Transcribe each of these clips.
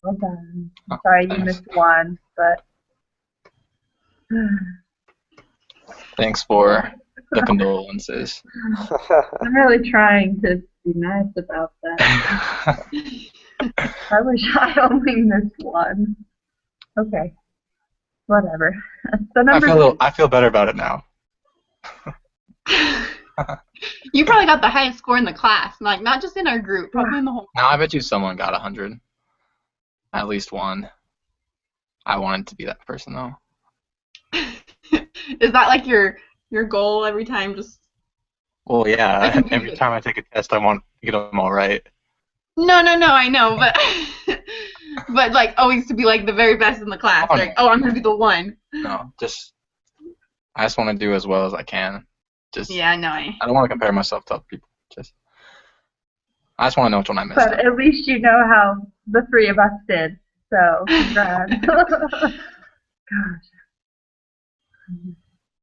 Well done. Oh, Sorry you thanks. missed one, but Thanks for the condolences. I'm really trying to be nice about that. I wish I only missed one. Okay, whatever. So I feel better about it now. You probably got the highest score in the class, like not just in our group, probably in the whole. Now I bet you someone got 100. At least one. I wanted to be that person though. Is that like your goal every time? Just Well, I yeah. can do Every it. time I take a test, I want to get them all right. No, I know, but but like always to be like the very best in the class. Oh, Like, oh, I'm gonna be the one. no, I just want to do as well as I can. Yeah, no, I don't want to compare myself to other people. I just want to know which one I missed. But at least you know how the three of us did. So congrats. Gosh.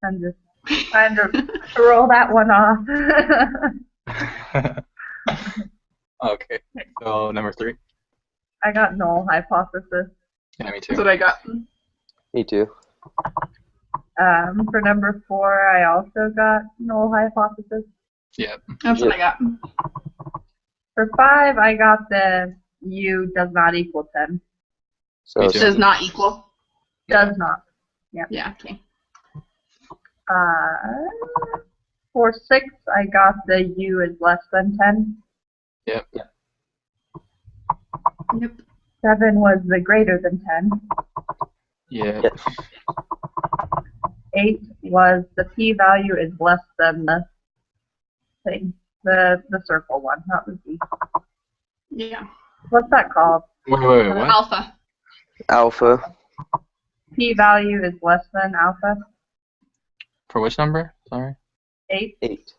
I'm just trying to roll that one off. Okay, so number 3. I got null hypothesis. Yeah, me That's too. what I got. Me too. For number 4, I also got null hypothesis. Yeah. That's what I got. For 5, I got the U does not equal 10. So Me too. Does not equal. Does not. Yeah. Okay. For 6, I got the U is less than 10. Yep. Yep. 7 was the greater than 10. Yeah. 8 was the p-value is less than the thing, the circle one, not the z. Yeah. What's that called? Wait, what? Alpha. alpha. P-value is less than alpha. For which number? Sorry. 8. 8.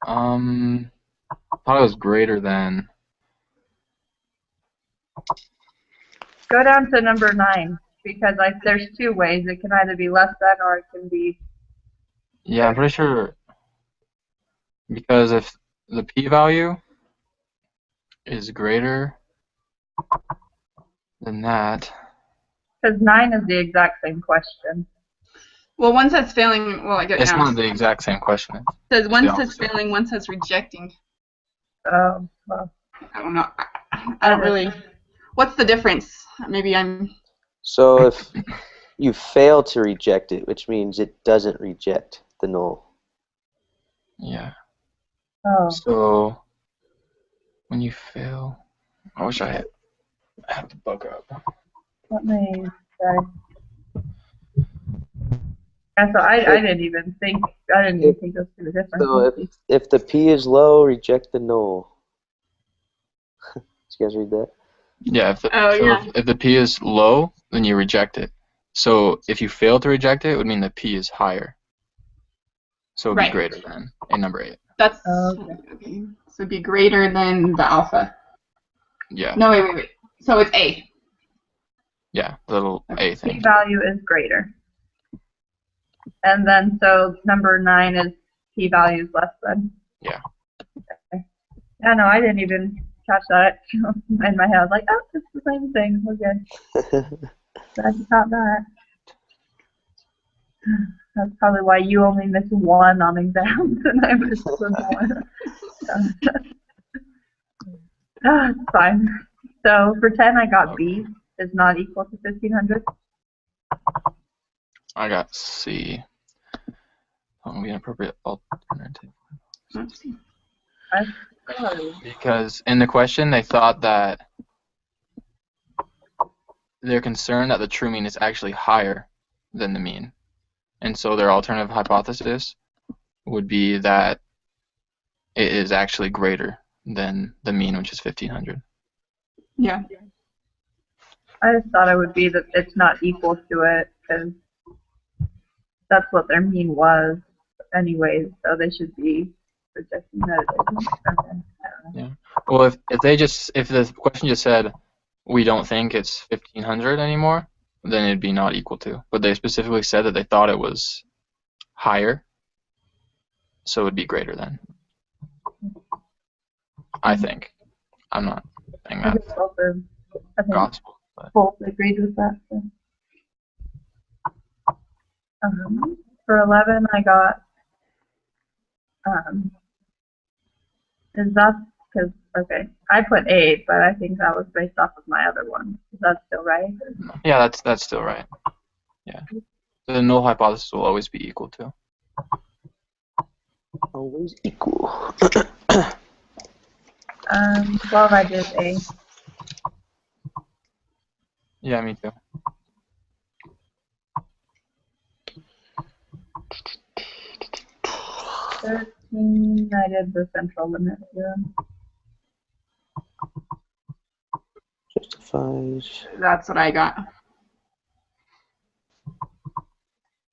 I thought it was greater than. Go down to number 9 because there's 2 ways. It can either be less than or it can be. Yeah, I'm pretty sure. Because if the p-value is greater than that. Because 9 is the exact same question. Well, one says failing. Well, I get It's now. not the exact same question. It says one the says opposite. failing, one says rejecting. Well, I don't know. I don't really. What's the difference? Maybe I'm. So if you fail to reject it, which means it doesn't reject the null. Yeah. oh, So when you fail, I wish I had the book up. let me try. Yeah, so I didn't even think those two were different. So if the p is low, reject the null. Did you guys read that? Yeah. Yeah. If the p is low, then you reject it. So if you fail to reject it, it would mean the p is higher. So it would Right. be greater than in number 8. That's Okay. So it'd be greater than the alpha. Yeah. No, wait. So it's A. Yeah. The little a thing. P-value is greater. And then so number 9 is p-value is less than. Yeah. Okay. Yeah, no, I didn't even catch that in my head. I was like, oh, it's the same thing. Okay. Glad you caught that. That's probably why you only missed 1 on exams and I missed some more. It's fine. So for 10, I got B is not equal to 1500. I got C. Be an appropriate alternative. Because in the question, they thought that they're concerned that the true mean is actually higher than the mean. And so their alternative hypothesis would be that it is actually greater than the mean, which is 1500. Yeah. I just thought it would be that it's not equal to it because that's what their mean was anyways, so they should be rejecting that. I don't know. Yeah. Well, if the question just said we don't think it's 1500 anymore, then it'd be not equal to. But they specifically said that they thought it was higher, so it'd be greater than. I think. I'm not. saying I that's think I think gospel. But both agreed with that. So. For 11, I got, is that, because, okay, I put 8, but I think that was based off of my other one. Is that still right? yeah, that's still right. Yeah. The null hypothesis will always be equal to. Always equal. 12, I did A. Yeah, me too. 13, I did the central limit theorem. Justifies. That's what I got.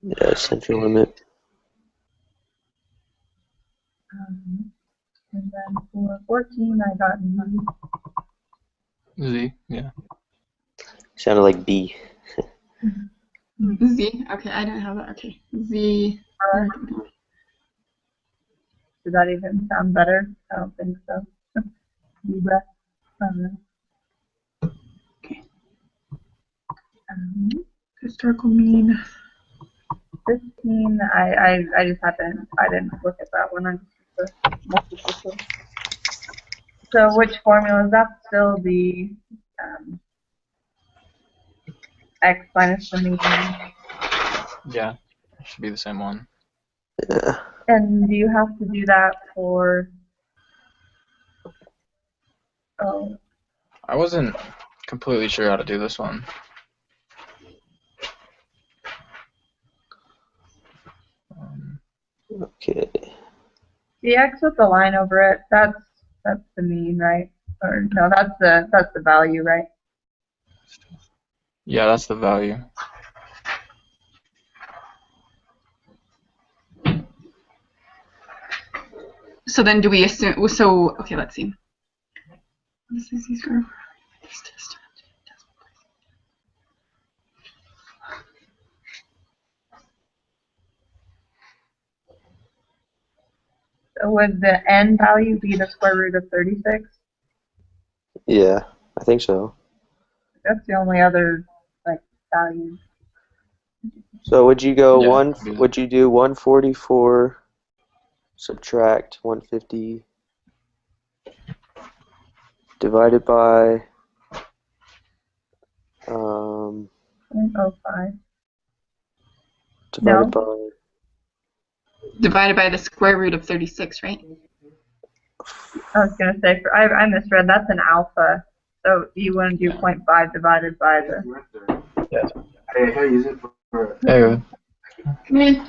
Yeah, central limit. And then for 14, I got none. Z, yeah. Sounded like B. Z. Okay, I didn't have that. Okay. Z. Does that even sound better? I don't think so. Libra. I don't know. Okay. Um, Historical mean. 15, I just happened, I didn't look at that one. I just multiple choice. So which formula is that? Still the x minus the mean? Yeah, it should be the same one. Yeah. And do you have to do that for? Oh, I wasn't completely sure how to do this one. Okay. the x with the line over it. That's the mean, right? Or no, that's the value, right? Yeah, that's the value. So then do we assume, so, okay, let's see. This is easier. So would the n value be the square root of 36? Yeah, I think so. That's the only other like value. So would you go Yeah, one? yeah. Would you do 144 subtract 150 divided by 0.05. divided No. by Divided by the square root of 36, right? I was gonna say I misread. That's an alpha. So you want to do 0.5 divided by the. Yeah. Hey, how do you use it for? There. Come in.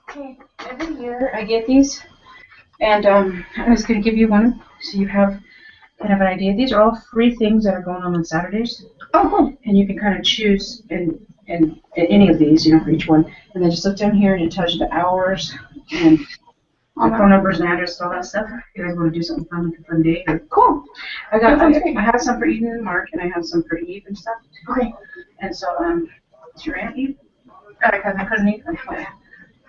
Okay, every year I get these, and I was going to give you one so you have kind of an idea. These are all free things that are going on Saturdays. Oh, cool. And you can kind of choose in any of these, you know, for each one. And then just look down here and it tells you the hours and the phone numbers and address, all that stuff. If you guys want to do something fun, like a fun day. Or, Cool. I have some for Eden and Mark, and I have some for Eve and stuff. Okay. And so, is your aunt Eve? Cousin Eve?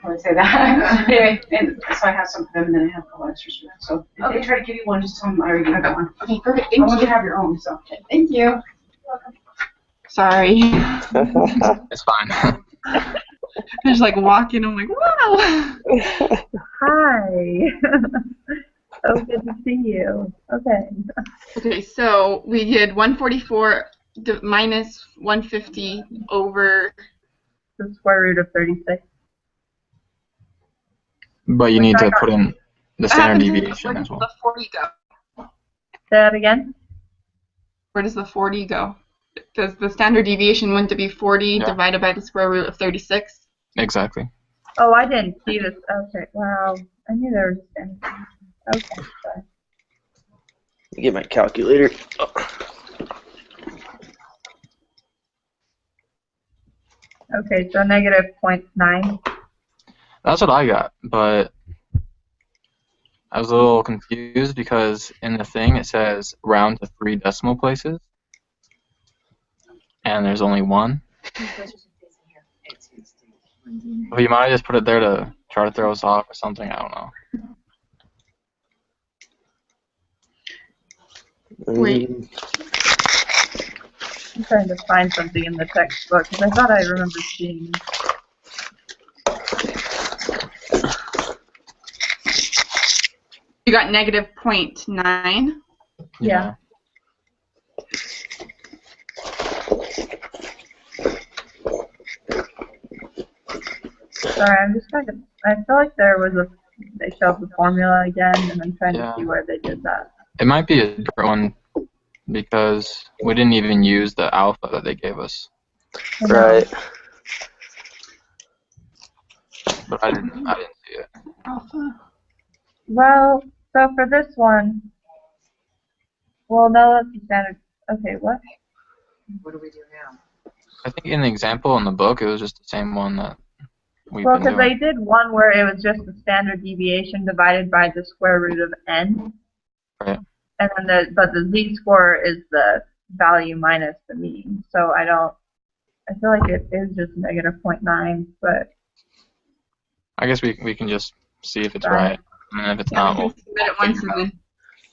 I would say that. Anyway, and so I have some for them, and then I have a couple extras for them. So if they try to give you one, just tell them I already got one. Okay, perfect. I Thank want you you. to have your own. So Thank you. Sorry. It's fine. I just like walk in, I'm like, wow. Hi. So good to see you. Okay. Okay, so we did 144 minus 150 over. The square root of 36. But you Which need I to got. put in the standard deviation Where as does well. the 40 go? Say that again. Where does the 40 go? Does the standard deviation want to be 40 Yeah. divided by the square root of 36? Exactly. Oh, I didn't see this. Okay. Wow. I knew there was a standard deviation. Okay. Sorry. get my calculator. Okay. So negative 0.9. That's what I got, but I was a little confused because in the thing it says round to 3 decimal places, and there's only one. But you might just put it there to try to throw us off or something. I don't know. Wait. I'm trying to find something in the textbook because I thought I remember seeing. You got negative 0.9. Yeah. Sorry, I'm just trying to. I feel like there was a. They showed the formula again, and I'm trying to see where they did that. It might be a different one because we didn't even use the alpha that they gave us. Right. But I didn't see it. Alpha. Well, so for this one, well, no, that's the standard. Okay, what? What do we do now? I think in the example in the book, it was just the same one that we've Well, been because doing. they did one where it was just the standard deviation divided by the square root of n. Right. And then but the z-score is the value minus the mean. So I feel like it is just negative 0.9, but I guess we can just see if it's Right. right. And then if it's Yeah, not, we we'll can submit it once and then.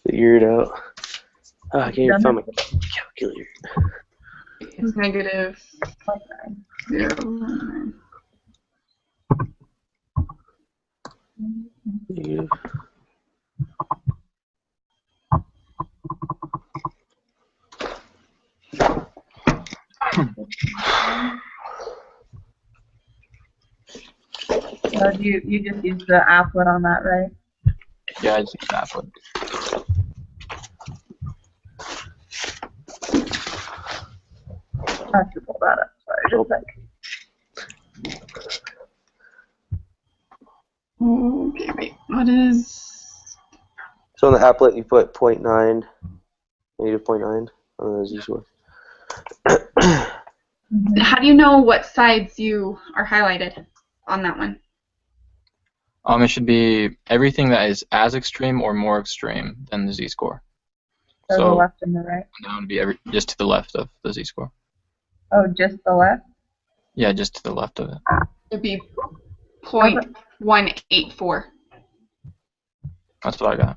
Figure it out. Oh, I can't even Done find my it? calculator. It's negative 0.9. 0.9. Negative. So you just use the applet on that, right? yeah, I just use that one. I have to pull that up. Sorry, just a sec. Okay, wait. What is. So on the applet, you put 0.9, negative 0.9 on the z-score. How do you know what sides you are highlighted on that one? It should be everything that is as extreme or more extreme than the z-score. So the So left and the right. that would be just to the left of the z-score. Oh, just the left? Yeah, just to the left of it. It'd be 0.184. That's what I got.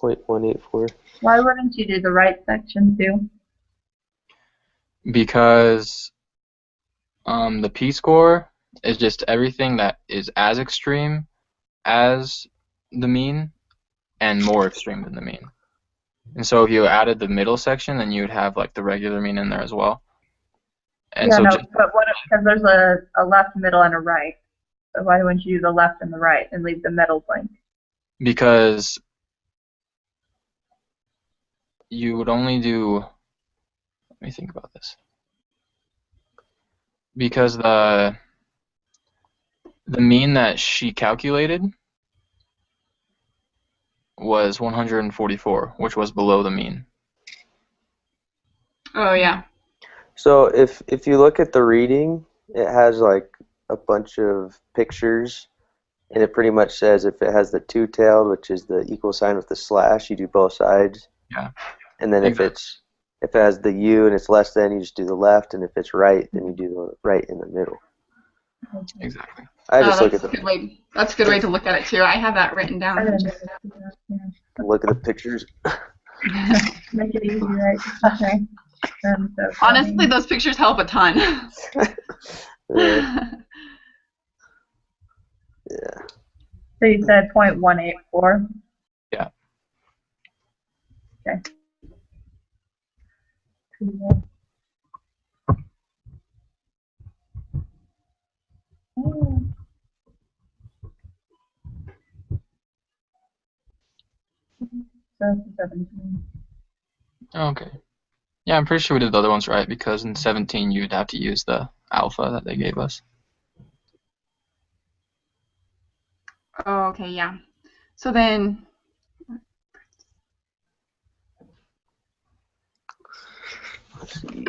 0.184. Why wouldn't you do the right section too? Because the p-score is just everything that is as extreme as the mean and more extreme than the mean. And so if you added the middle section, then you would have like the regular mean in there as well. And Yeah, so no, just, but what? Because there's a left, middle, and a right. So why wouldn't you do the left and the right and leave the middle blank? because you would only do, let me think about this. Because the mean that she calculated was 144, which was below the mean. Oh, yeah. So if you look at the reading, it has like a bunch of pictures, and it pretty much says if it has the two-tailed, which is the equal sign with the slash, you do both sides. Yeah. And then if it has the U and it's less than, you just do the left, and if it's right, then you do the right in the middle. Exactly. I just look at That's a the good way. That's a good way to look at it too. I have that written I down. didn't know that. Yeah. look at the pictures. Make it easy, right? Okay. So Honestly, funny. those pictures help a ton. Yeah. Yeah. So you said 0.184? Yeah. Okay. Cool. Oh. So 17. Okay. Yeah, I'm pretty sure we did the other ones right because in 17 you'd have to use the alpha that they gave us. Oh, okay, yeah. So then, Let's see.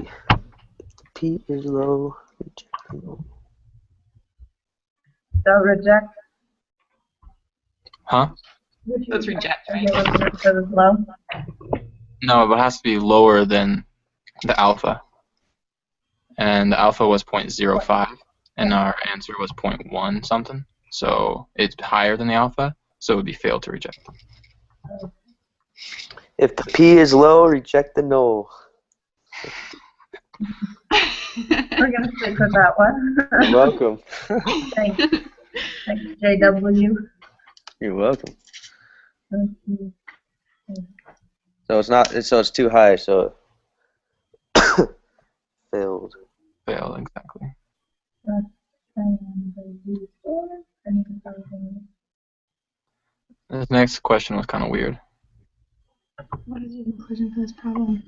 P is low. Reject low. So reject. Huh? let's reject, right? Okay, so it's low. No, but it has to be lower than the alpha. And the alpha was 0.05, and our answer was 0.1 something. So it's higher than the alpha, so it would be fail to reject. If the P is low, reject the null. We're gonna stick with that one. You're welcome. Thanks. Thanks, JW. You're welcome. So it's not. So it's too high. So failed. Fail, exactly. This next question was kind of weird. What is the conclusion for this problem?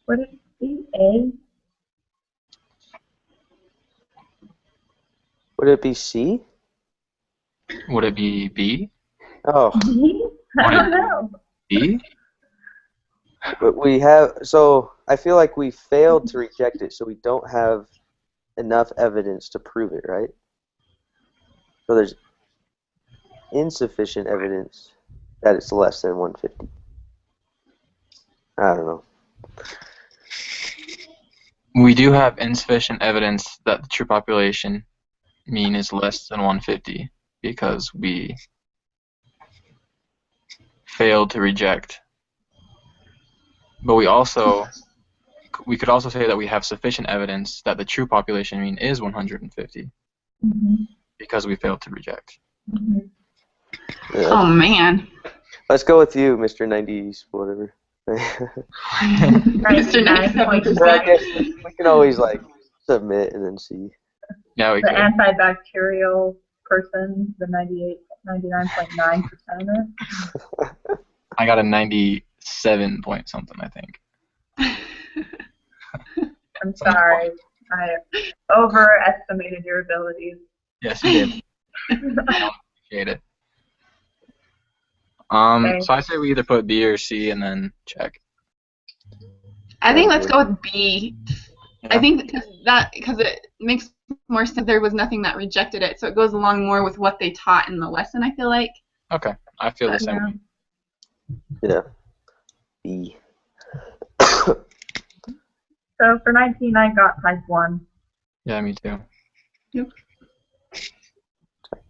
What is CA? Would it be C? Would it be B? Oh, D? I don't know. B? but we have. So I feel like we failed to reject it. So we don't have enough evidence to prove it, right? So there's insufficient evidence that it's less than 150. I don't know. We do have insufficient evidence that the true population mean is less than 150 because we failed to reject. But we could also say that we have sufficient evidence that the true population mean is 150 because we failed to reject. Yeah. Oh man. Let's go with you, Mr. 90s, whatever. Mr. 97%. Well, I guess we can always like submit and then see. Yeah, we The could. antibacterial person, the 99.9% of it. I got a 97 point something, I think. I'm sorry. I overestimated your abilities. Yes, you did. I don't appreciate it. Okay. So I say we either put B or C and then check. I think let's go with B. Yeah. I think because it makes more sense. There was nothing that rejected it, so it goes along more with what they taught in the lesson. I feel like. Okay, I feel the same way. Yeah. B. So for 19, I got type 1. Yeah, me too. Yep.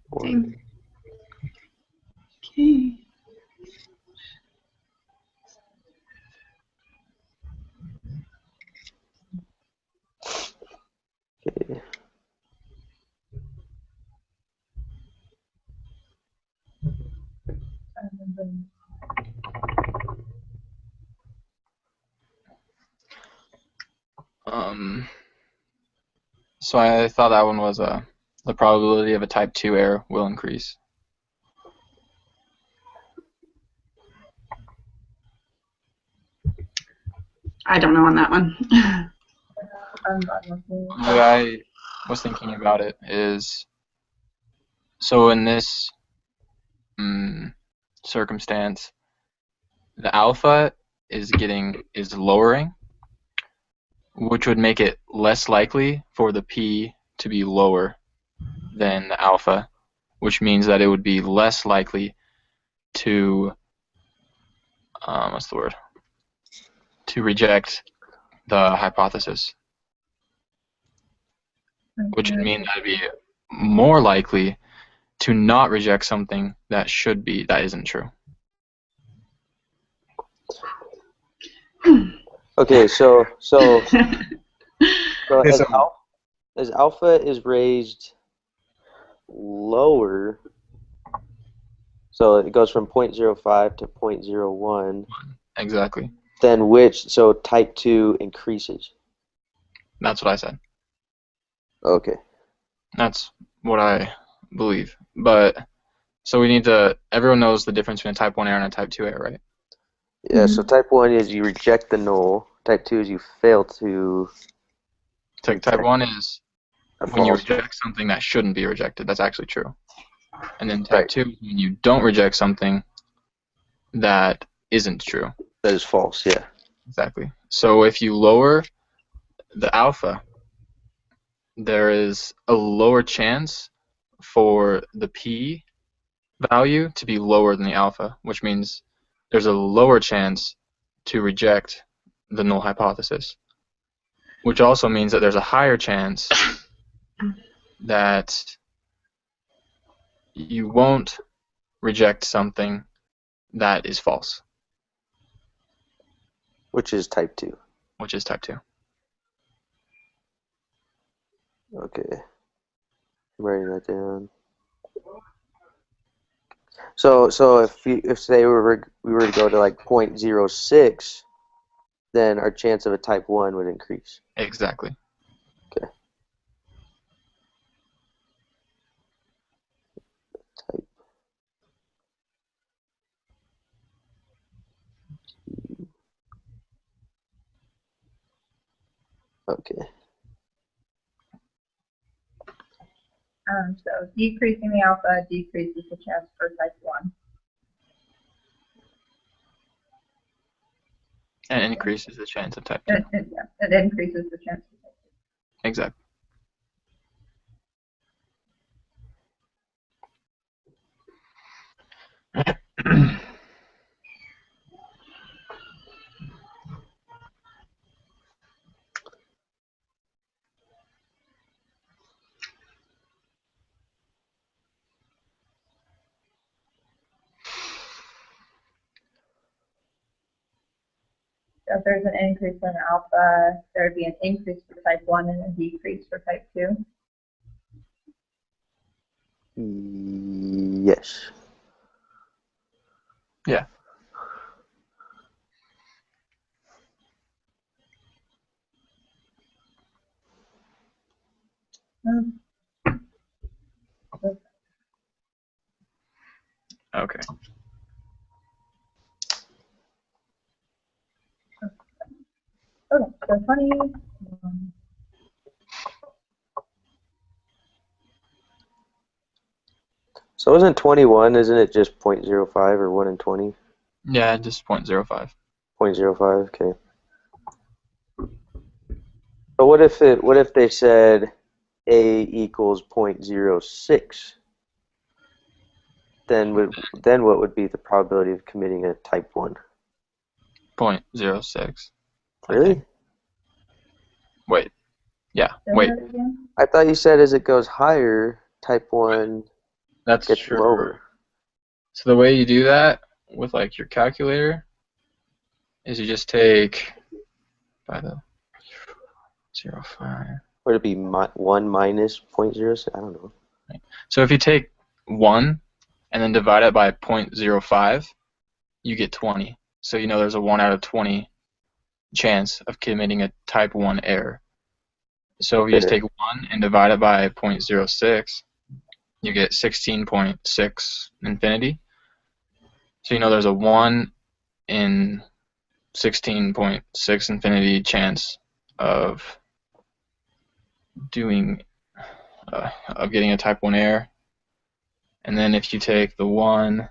One. Same. Okay. Okay. And then So I thought that one was the probability of a type 2 error will increase. I don't know on that one. I'm not looking. The way I was thinking about it is, so in this circumstance, the alpha is lowering, which would make it less likely for the P to be lower than the alpha, which means that it would be less likely to to reject the hypothesis, which would mean that it'd be more likely to not reject something that isn't true. Okay, so Okay, as alpha is raised lower, so it goes from 0.05 to 0.01, Exactly. then so type 2 increases. That's what I said. Okay. That's what I believe. But so everyone knows the difference between a type 1 error and a type 2 error, right? Yeah, so type 1 is you reject the null. Type 2 is you fail to Type 1 is a when you false. reject something that shouldn't be rejected. That's actually true. And then type Right. 2 is when you don't reject something that isn't true. That is false, yeah. Exactly. So if you lower the alpha, there is a lower chance for the p value to be lower than the alpha, which means there's a lower chance to reject the null hypothesis, which also means that there's a higher chance that you won't reject something that is false, Which is type 2. which is type 2. Okay. I'm writing that down. So if say we were to go to like 0.06, then our chance of a type 1 would increase. Exactly. Okay. Type. Okay. So decreasing the alpha decreases the chance for type 1. And increases the chance of type 2. It increases the chance for type 2. Exactly. So if there's an increase in alpha, there would be an increase for type 1 and a decrease for type 2. Yes. Yeah. Okay. Okay, so 20. So isn't 21, isn't it just 0.05 or 1 in 20? Yeah, just 0.05. 0.05, okay. But what if they said A equals 0.06? Then what would be the probability of committing a type 1? 0.06. Really? Wait. Yeah. Say Wait. that again? I thought you said as it goes higher, type 1 That's gets true. lower. So the way you do that with like your calculator is you just take by the 0.05. Would it be 1 minus 0.06? I don't know. So if you take 1 and then divide it by 0.05, you get 20. So you know there's a 1 out of 20 chance of committing a type 1 error. So if you just take 1 and divide it by 0.06, you get 16.6 infinity. So you know there's a 1 in 16.6 infinity chance of getting a type 1 error. And then if you take the 1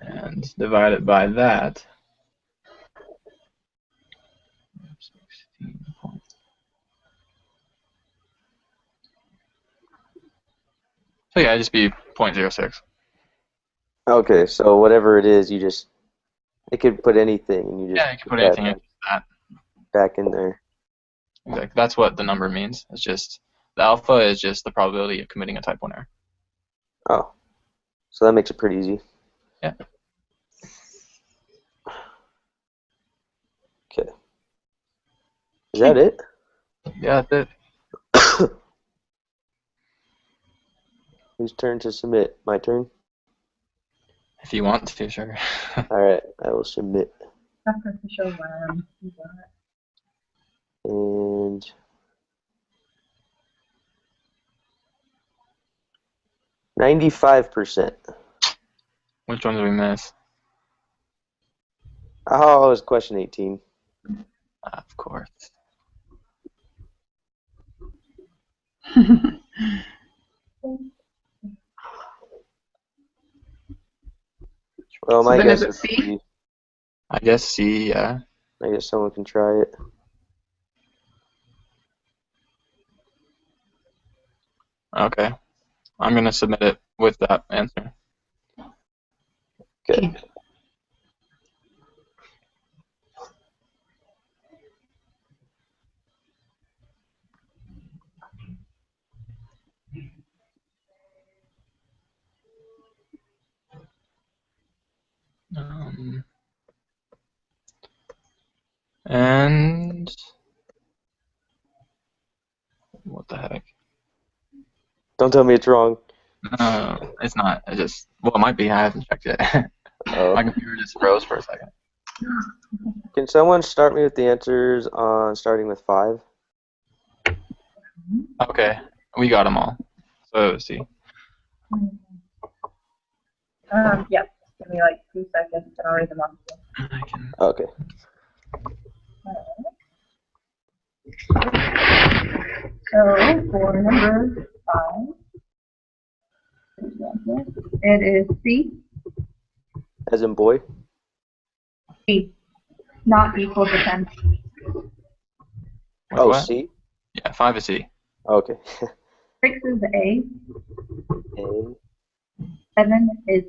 and divide it by that, 16 points. So yeah, it'd just be 0.06. Okay, so whatever it is, it could put anything, and you just Yeah, you can put anything into that. back in there. Exactly. That's what the number means. It's just the alpha is just the probability of committing a type 1 error. Oh, so that makes it pretty easy. Yeah. Okay. Is that it? Yeah, that's it. Whose turn to submit? My turn? If you want to, sure. Alright, I will submit. Sacrificial lamb. You got it. And 95%. Which one did we miss? Oh, it was question 18. Of course. Well, So my then guess is it would C? be, I guess C, yeah. I guess someone can try it. Okay. I'm going to submit it with that answer. Okay. And what the heck? Don't tell me it's wrong. No, it's not. Well, it might be. I haven't checked yet. Oh. My computer just froze for a second. Can someone start me with the answers on starting with 5? Okay, we got them all. So, see. Yes. Give me like 2 seconds and I'll read them off. I can. Okay. So for number 5, it is C. As in boy? C. Not equal to 10. Oh, What? C? Yeah, 5 is C. Okay. 6 is A. A. 7 is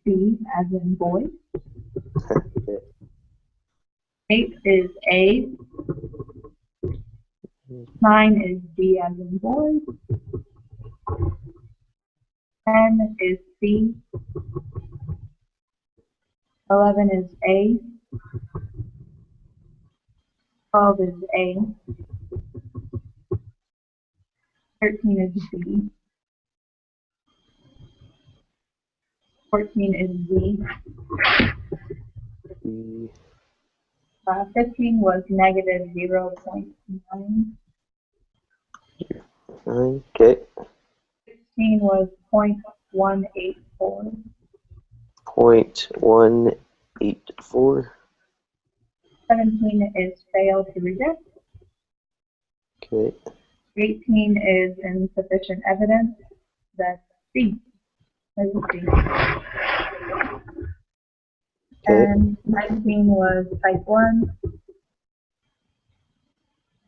B as in boy. Okay. 8 is A. 9 is D as in boy. 10 is C. 11 is A. 12 is A. 13 is B. 14 is Z. B. 15 was negative 0.9. 9. Okay. 16 was 0.184. 0.184. 17 is fail to reject. Okay. 18 is insufficient evidence. That's C. There's a C. Okay. And 19 was type 1.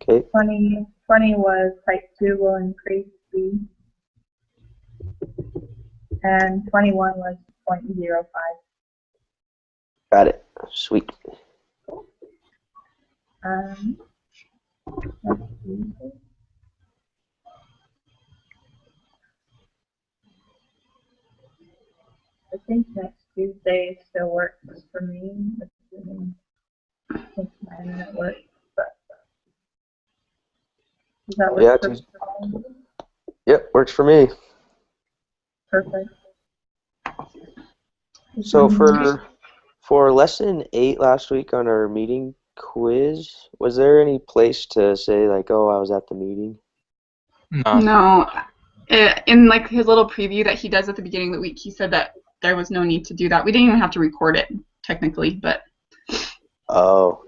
Okay. 20 was type 2 will increase B. And 21 was 0.05. Got it. Sweet. Let's see. I think next Tuesday still works for me, assuming I think my internet works. But does that work Yeah, for you? Yep, works for me. Perfect. So for lesson 8 last week on our meeting quiz, was there any place to say like, oh, I was at the meeting? No. No. In like his little preview that he does at the beginning of the week, he said that there was no need to do that. We didn't even have to record it technically, but Oh.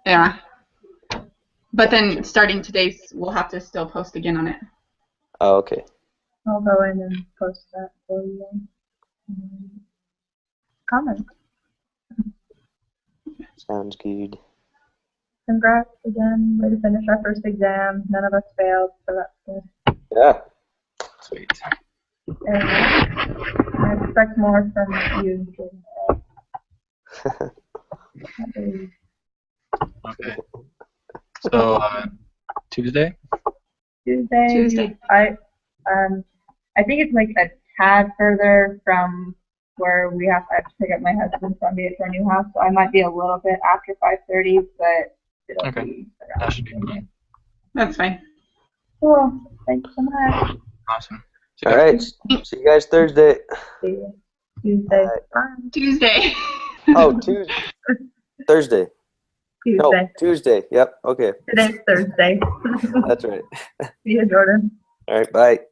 yeah. But then starting today, we'll have to still post again on it. Oh, okay. I'll go in and post that for you. Comments. Sounds good. Congrats again. Way to finish our first exam. None of us failed, so that's good. Yeah. Sweet. And I expect more from you. Okay. So, Tuesday? Tuesday. I think it's like a tad further from where I have to pick up my husband from to our new house. So I might be a little bit after 5:30, but it'll Okay. be That should be fine. That's fine. Cool. Thanks so much. Awesome. All right. See you guys Thursday. See you Tuesday. Bye. Bye. Tuesday. Oh, Tuesday. Thursday. No, Tuesday. Tuesday. Yep. Okay. Today's Thursday. That's right. See you, Jordan. All right. Bye.